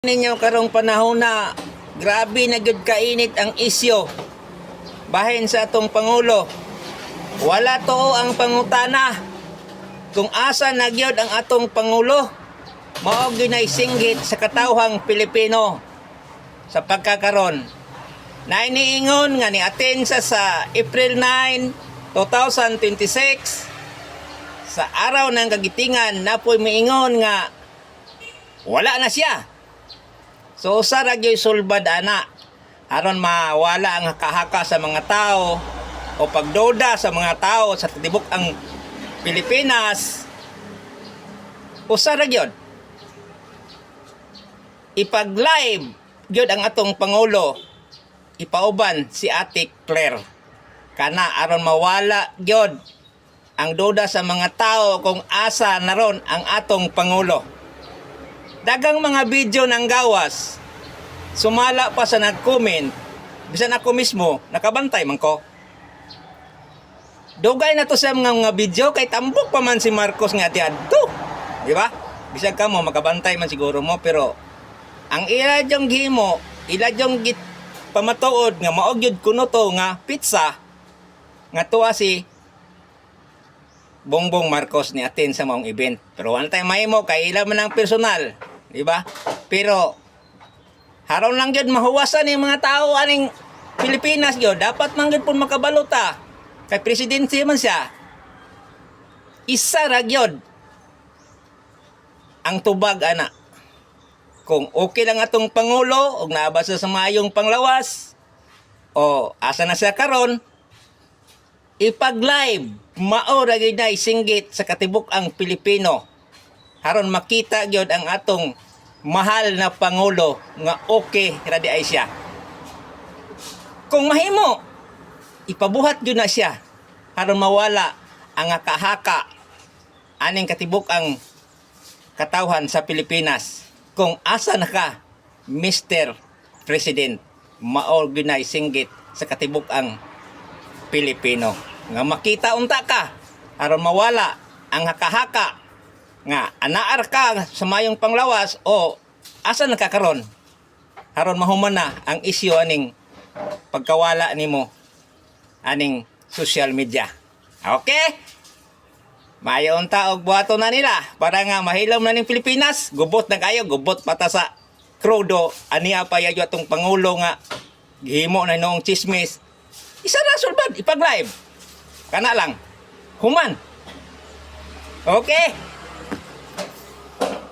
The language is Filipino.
Ninyo karong panahon na grabe na gyud kainit ang isyo bahin sa atong pangulo. Wala to ang pangutana kung asa na gyud ang atong pangulo. Mao gyud nay singgit sa katawhang Pilipino sa pagkakaron. Nainiingon nga ni atin sa April 9, 2026 sa araw ng kagitingan napoy miingon nga wala na siya. So usa ra gyud sulbad ana aron mawala ang kahaka sa mga tao o pagduda sa mga tao sa tibok ang Pilipinas. Usa ra gyud ipag-live gyud ang atong pangulo, ipauban si Ate Claire kana aron mawala gyud ang duda sa mga tao kung asa naron ang atong pangulo. Dagang mga video ng gawas, sumala pa sa nag-comment, bisan ako mismo, nakabantay man ko. Dugay na to sa mga video, kay tambok pa man si Marcos nga adto. Di ba? Bisan ka mo, makabantay man siguro mo, pero ang ila dyong gimo, ila dyong pamatuod nga maogyod kuno to nga pizza, nga tuwa si Bongbong Marcos ni atin sa maong event. Pero wala tayong mahimo, kay ila man ang personal. Diba? Pero haron lang gyud mahuwasan yung mga tao aning Pilipinas gyud. Dapat man gyud pun makabalota. Kay presidente man siya. Isa ra gyud ang tubag ana. Kung okay lang atong pangulo og naabasa sa mayong panglawas o asa na siya karon, ipag-live mao ra gyud na singgit sa katibok ang Pilipino. Haron makita gyud ang atong mahal na pangulo nga okay ra di ay siya. Kung mahimo, ipabuhat gyud na siya haron mawala ang kahaka aning katibok ang katawhan sa Pilipinas. Kung asa na ka, Mr. President, mao gyud na singgit sa katibok ang Pilipino. Nga makita unta ka aron mawala ang kahaka nga anaar ka sa mayong panglawas o asa nakakaron haron mahuman na ang isyu aning pagkawala nimo aning social media. Okay? Mayon ta og buhaton na nila para nga mahilom na ning Pilipinas. Gubot na kayo, gubot pata sa krudo aniya pa yayo atong pangulo nga gihimo na noong chismis. Isa na sulbad ipag-live kana lang human. Okay?